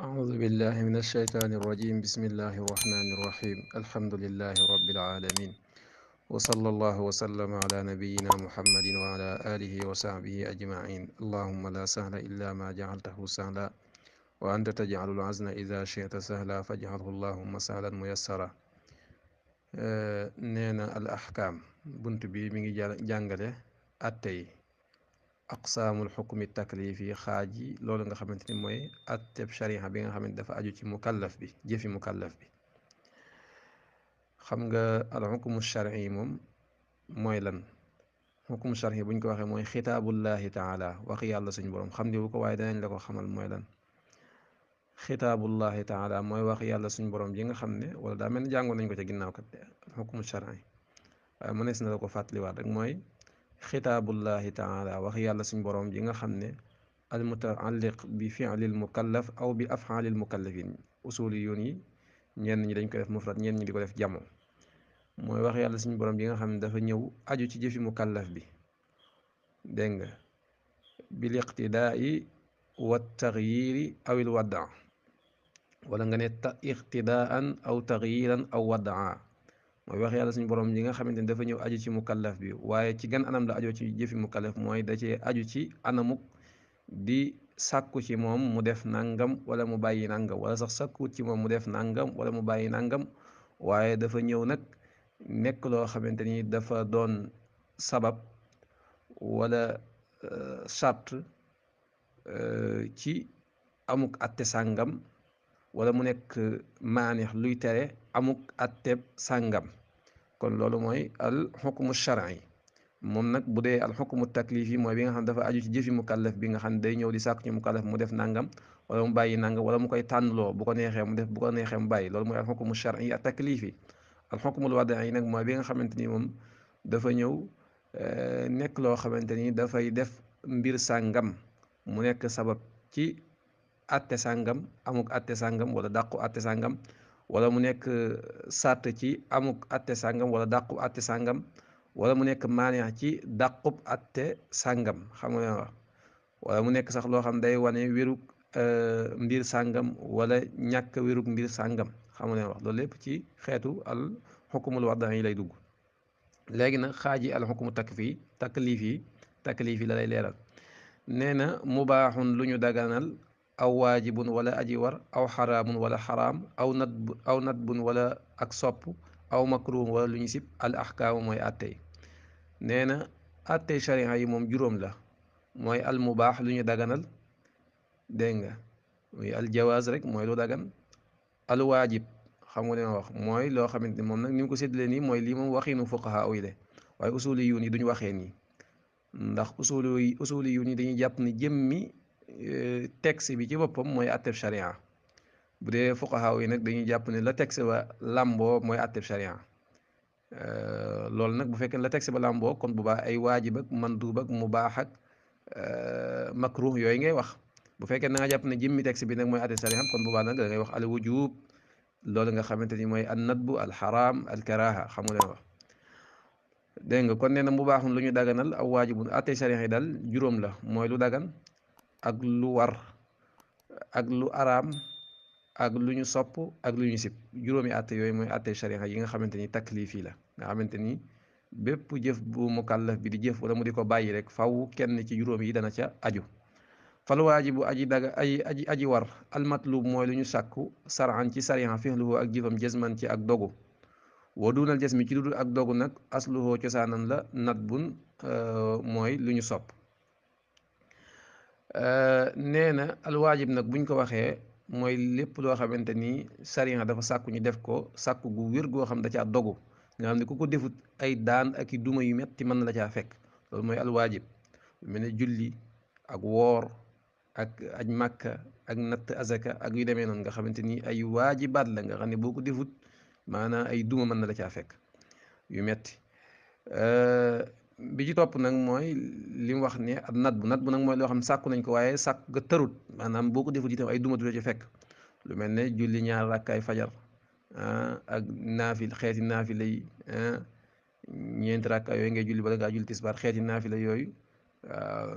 أعوذ بالله من الشيطان الرجيم بسم الله الرحمن الرحيم الحمد لله رب العالمين وصلى الله وسلم على نبينا محمد وعلى آله وصحبه أجمعين اللهم لا سهل إلا ما جعلته سهلا وأنت تجعل العزن إذا شئت سهلا فاجعله اللهم سهلا ميسرا نينا الأحكام بنت بي ميغي جانغالي أتي aqsaamul xukmi taklifi xaaj yi loolu nga xamante ni mooy atteb shariha bi nga xamante dafa aju ci mukallaf bi jëfi mukallaf bi xam nga al xukmu shari yi moom mooy lan xukmu shari bu ñu ko waxee mooy xitaabullahi taala wax yàlla suñ borom xam ne bu ko waaye danañ la ko xamal mooy lan xitaabullahi taala mooy wax yàlla suñ borom ji nga xam ne wala daa mel ni jàngoon nañ ko ca ginnaaw kat xukmu shari waaye mënees na la ko fàttaliwaat rek mooy xitaabullahi taala wax yàlla suñ boroom ji nga xam ne al mutaalliq bi fi'lil mukallaf aw bi af'alil mukallafin usuli yoon yi ñenn ñi dañ ko def mufrad ñenn ñi di ko def jamo mooy wax yàlla suñ boroom ji nga xam ne dafa ñëw aju ci jëfi mukallaf bi dégg nga bil iqtidaai wa taxyiri awil wadaa wala nga ne iqtidaan aw taxyiran aw wadaa mooy wax yàlla suñu borom yi nga xamante ni dafa ñëw aju ci mukallaf bi waaye ci gan anam la ajoo ci jëfi mukallaf mooy da cee aju ci anamuk di sàkku ci moom mu def nangam wala mu bàyyi nangam wala sax sàkkuwut ci moom mu def nangam wala mu bàyyi nangam waaye dafa ñëw nag nekk loo xamante ni dafa doon sabab wala chart ci amuk atte sàngam wala mu nekk maaneex luy tere amuk atteb sàngam kon loolu mooy al xukmu shar'i moom nag bu dee al xukmu taklifi mooy bi nga xam dafa aju ci jëfi mukallaf bi nga xam ne day ñëw di sàkku ci mukallaf mu def nangam wala mu bàyyi nangam wala mu koy tànnloo bu ko neexee mu def bu ko neexee mu bàyyi loolu mooy al xukmu shar'i at taklifi al xukmul wada'i nag mooy bi nga xamante ni moom dafa ñëw nekk loo xamante ni dafay def mbir sàngam mu nekk sabab ci atte sàngam amuk atte sàngam wala dàqu atte sàngam wala mu nekk sàrt ci amuk atte sàngam wala dàqub atte sàngam wala mu nekk maaneex ci dàqub atte sàngam xam nga wax wala mu nekk sax loo xam day wane wérug mbir sàngam wala ñàkk wérug mbir sàngam xam nga wax loolu lépp ci xeetu al xukumul wada'i yi lay dugg léegi nag xaaji al xukumu taklif yi la lay leeral nee na mubaaxun lu ñu daganal aw waajibun wala aji war aw xaraamun wala xaraam aw nadbun wala ak sopp aw makruhun wala lu ñu sib al ahkaamu mooy attey nee na attey sharia yi moom juróom la mooy al mubaax lu ñu daganal dégg nga muy al jawaaz rek mooy lu dagan al waajib xam nga li ma wax mooy loo xamante ni moom nag ni mu ko séddale nii mooy lii moom waxiinu fuqahaa yi de waaye usuli yuun yi duñu waxee nii ndax usuli yuun yi dañuy jàpp ni jëmmi texte bi ci boppam mooy atteb sharia bu dee fuqahaa yi nag dañuy jàpp ne la texte ba làmboo mooy atteb sharia loolu nag bu fekkee la texte ba làmboo kon bu baax ay waajib ak mandub ak mubaax ak makruh yooyu ngay wax bu fekkee da nga jàpp ne jëmmi texte bi nag mooy atteb sharia kon bu baax nag da ngay wax al wujub loolu nga xamante ni mooy an nadbu al xaraam al karaha xam nga leen wax dégg nga kon nee na mubaaxun lu ñu daganal aw waajibun atteb sharia yi daal juróom la mooy lu dagan ak lu war ak lu araam ak lu ñu sopp ak lu ñu sib juróomi àtte yooyu mooy àtte sharia yi nga xamante ni taklif yi la nga xamante ni bépp jëf bu mukallaf bi di jëf wala mu di ko bàyyi rek faw kenn ci juróom yi dana ca aju fal waajibu aji war almatlub mooy lu ñu sàkku saran ci sharia fihluhu ak jëfam jësman ci ak dogu wa dunal jësmi ci dudul ak dogu nag asluhoo cosaanam la nat bun mooy lu ñu sopp nee na alwaajib nag buñ ko waxee mooy lépp loo xamante ni sariya dafa sàkku ñu def ko sàkku gu wér goo xam da caa dogu nga xam ne ku ko defut ay daan ak i duma yu metti mën na la caa fekk loolu mooy alwaajib lu mel ne julli ak woor ak aj màkka ak natt azaka ak yu demee noonu nga xamante ni ay waajibaat la nga xam ne boo ko defut maanaam ay duma mën na la caa fekk yu metti bi ci topp nag mooy li mu wax ne ak nat bu nag mooy loo xam ne sàkku nañ ko waaye sàkk nga tërut maanaam boo ko defut itam ay duma du la ci fekk lu mel ne julli ñaar rakkaay fajar ak naafil xeeti naafila yi ñeenti rakkaay yooyu ngay julli bala ngaa julli tisbaar xeeti naafila yooyu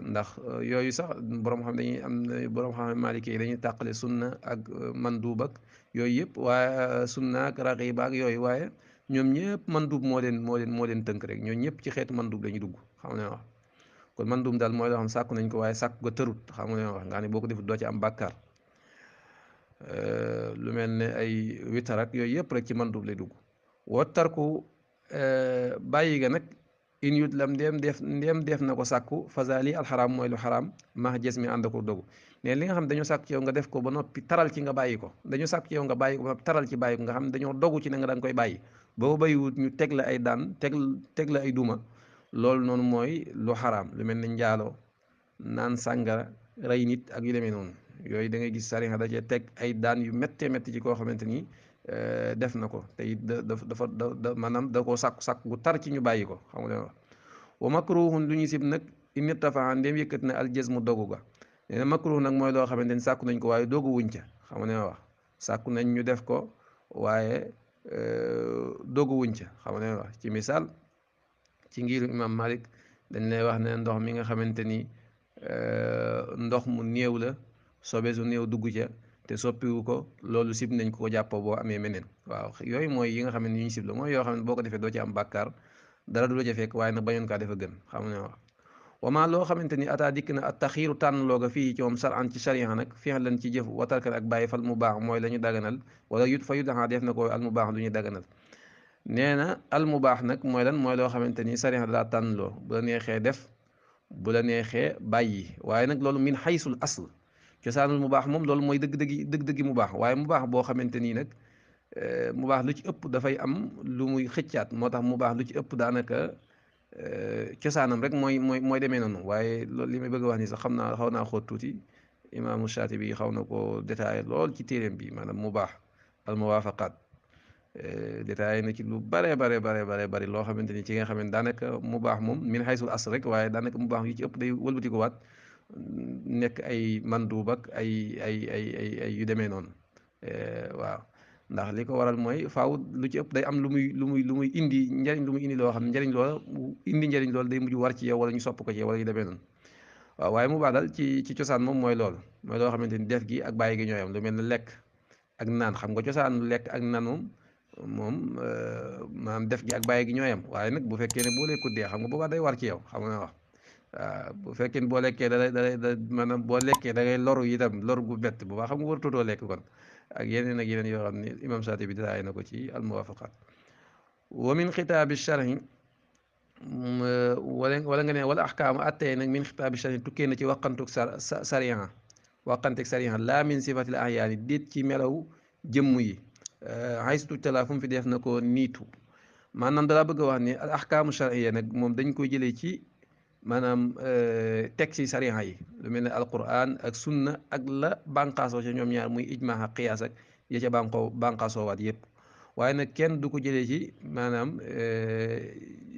ndax yooyu sax borom xam dañuy am borom xam maliki yi dañuy tàqale sunna ak mandub ak yooyu yëpp waaye sunna ak raxiba ak yooyu waaye ñoom ñëpp mandub moo leen tënk rek ñoo ñëpp ci xeetu mandub la ñu dugg xam nga wax kon mandub daal mooy loo xam sàkku nañ ko waaye sàkku ga tërut xam nga wax nga xam ne boo ko defut doo ci am bàkkaar lu mel ne ay witar ak yooyu yëpp rek ci mandub lay dugg wa tarku bàyyi ga nag in yut lam ndéem def na ko sàkku fasali alxaraam mooy lu xaraam max jes mi ànd ko dogu ne li nga xam dañoo sàkku ci yow nga def ko ba noppi taral ci nga bàyyi ko dañoo sàkku ci yow nga bàyyi ko ba noppi taral ci bàyyi ko nga xam dañoo dogu ci ne nga da nga koy bàyyi boo bàyyiwut ñu teg la ay daan teg la ay duma loolu noonu mooy lu xaraam lu mel ne njaaloo naan sàngara rey nit ak yu demee noonu yooyu da ngay gis sariya da cee teg ay daan yu méttee métti ci koo xamante ni def na ko te it dafa maanaam da koo sàkku gu tar ci ñu bàyyi ko xam nga wax wa makruhun lu ñu sib nag init tafaa ndéem yëkkat na aljës mu dogu ga nee na makruh nag mooy loo xamante ni sàkku nañ ko waaye dogu wuñ ca xam nga ne wax sàkku nañ ñu def ko waaye dogu wuñ ca xam nga ne wax ci misaal ci ngiru imam Malik dañ lay wax ne ndox mi nga xamante ni ndox mu néew la sobe su néew dugg ca te soppiwu ko loolu sib nañ ko jàppoo boo amee meneen waaw yooyu mooy yi nga xam ne yu ñu sib la mooy yoo xam ne boo ko defee doo ci am bàkkaar dara du la ca fekk waaye nag bañoon kaa defa gën xam ne wax wamaa loo xamante ni ataa dikk na at taxiiru tànn looga fii ci moom saran ci sharia nag fi lan ci jëf watarkan ak bàyyi fal mu baax mooy la ñu daganal wala yut fa yudaxaa def na ko al mu baax lu ñu daganal nee na al mu baax nag mooy lan mooy loo xamante ni sharia daa tànn loo bu la neexee def bu la neexee bàyyi waaye nag loolu min xaysul asl cosaanul mu baax moom loolu mooy dëgg-dëggi mu baax waaye mu baax boo xamante nii nag mu baax lu ci ëpp dafay am lu muy xëccaat moo tax mu baax lu ci ëpp daanaka cosaanam rek mooy demee noonu waaye loolu li may bëgg a wax ni sax xam naa xaw naa xóot tuuti imaamu Shaatibi bi xaw na ko détaillé lool ci téeréem bi maanaam mu baax al muwaafaqaat détaillé na ci lu bare loo xamante ni ci nga xam ne daanaka mu baax moom min xaysul as rek waaye daanaka mu baax yu ci ëpp day wëlbati ko waat nekk ay manduub ak ay yu demee noonu waaw ndax li ko waral mooy faaw lu ci ëpp day am lu muy indi njariñ lu muy indi loo xam ne njariñ loola indi njariñ loolu day mujj war ci yow wala ñu sopp ko ci yow wala yu demee noonu waaw waaye mu baax daal ci cosaan moom mooy loolu mooy loo xamante ni def gi ak bàyyi gi ñooyam lu mel ne lekk ak naan xam nga cosaan lekk ak naan moom maanaam def gi ak bàyyi gi ñooyam waaye nag bu fekkee ne boo lekkut dee xam nga boobaa day war ci yow xam nga wax waaw bu fekkee ne boo lekkee da maanaam boo lekkee da ngay loru itam lor gu bett bu baax xam nga war tootoo lekk kon ak yeneen yoo xam ne imam Shaatibi bi daraay na ko ci almuwafaqat wa min xitaabi sharhi wala nga ne wala axkaamu attee nag min xitaabi sharhi tukkee na ci waqantuk sariya waqantek sariya laa min sifatil ahyaani déet ci melaw jëmm yi haystu tala fu mu fi def na ko niitu maanaam dalaa bëgg a wax ne al axkaamu shar'iyya nag moom dañ koy jëlee ci maanaam teg ci sariya yi lu mel ne alquran ak sunna ak la bànqaasoo ca ñoom ñaar muy ijmaa ak qiyaas ak ya ca bànqaasoo waat yépp waaye nag kenn du ko jëlee ci maanaam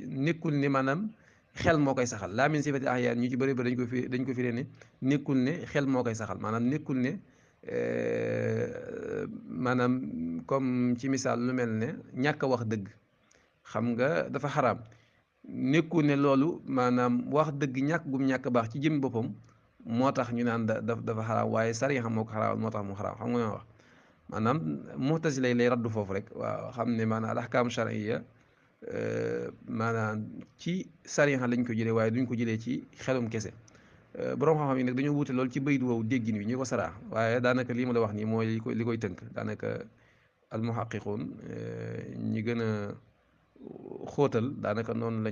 nekkul ne maanaam xel moo koy saxal laa min sifati ahyaan ñu ci bëri ba dañ ko firee ne nekkul ne xel moo koy saxal maanaam nekkul ne maanaam comme ci misaal lu mel ne ñàkk a wax dëgg xam nga dafa xaraam nekkul ne loolu maanaam wax dëgg ñàkk gum ñàkk baax ci jëm boppam moo tax ñu naan dafa xaraam waaye sariya moo ko xaraam moo tax mu xaraam xam nga ma wax maanaam mu'tazila lay raddu foofu rek waaw xam ne maanaam al ahkaam shar'iyya maanaam ci sariya lañ ko jëlee waaye duñ ko jëlee ci xelum kese borom xam-xam yi nag dañoo wuute lool ci bayit woowu déggin wi ñu ko saraa waaye daanaka lii ma la wax nii mooy li koy tënk daanaka al muhaqqiqun ñi gën a xóotal daanaka noonu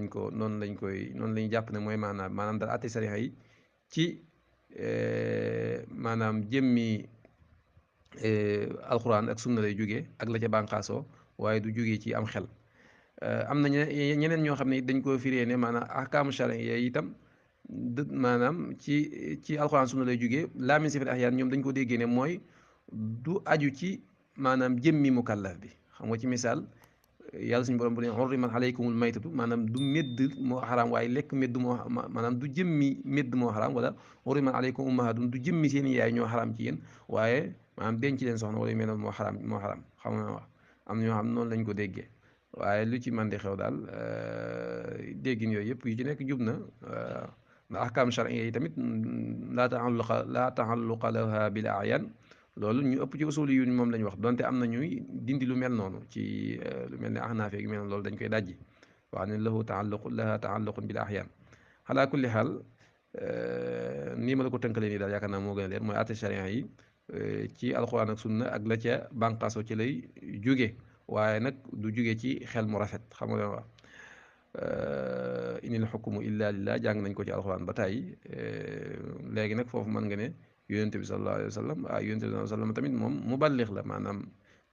lañ jàpp ne mooy maanaam daal àtte sariya yi ci maanaam jëmmi alquran ak sunna lay jógee ak la ca bànqaasoo waaye du jógee ci am xel am na ñeneen ñoo xam ne dañ koo firee ne maanaam ahkaamu shar'iyya itam maanaam ci alquran sunna lay jógee laa min sifati ahyaan ñoom dañ ko déggee ne mooy du aju ci maanaam jëmmi mukallaf bi xam nga ci misaal yàlla suñu borom bu ne hurrimat alaykumul maytatu maanaam du médd moo xaraam waaye lekk médd moo maanaam du jëmmi médd moo xaraam wala hurrimat alaykum ummahatum du jëmmi seen yaay ñoo xaraam ci yéen waaye maanaam denc leen soxna wala yu mel noonu moo xaraam xam nga wax am na ñoo xam noonu lañ ko déggee waaye lu ci man di xew daal déggin yooyu yëpp yu ci nekk jub na ndax ahkaam charia yi tamit laa taalluqa laha bil ayaan loolu ñu ëpp ci usuli yu moom la ñu wax donte am na ñuy dindi lu mel noonu ci lu mel ne ahnaaf yu mel noonu loolu dañ koy dajji wax ne laha taalluqun bil ahyaan ala kulli xaal nii ma la ko tënkalee nii daal yaakaar naa moo gën a leer mooy àtte charia yi ci alxuraan ak sunna ak la ca bànqaaso ci lay jóge waaye nag du jóge ci xel mu rafet xam nga wax inil xukmu illa lillah jàng nañ ko ci alxuraan ba tàyyi léegi nag foofu mën nga ne yonente bi sallallahu alayhi wa sallam yonente bi sallallahu alayhi wa sallam tamit moom muballix la maanaam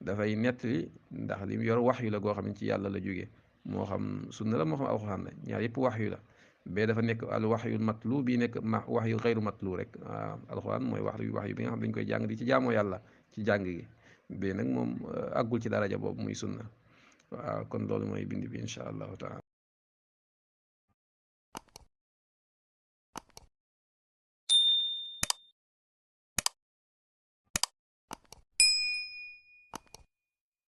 dafay nettali ndax li mu yor wax yu la goo xam ne ci yàlla la jóge moo xam sunna la moo xam alxuraan la ñaar yëpp wax yu la bee dafa nekk al wax yu matlu bii nekk wax yu xayru matlu rek waaw alxuraan mooy wax yu bi nga xam dañ koy jàng di ci jaamoo yàlla ci jàng gi bee nag moom àggul ci daraja boobu muy sunna waaw kon loolu mooy bind bi incha allahu taala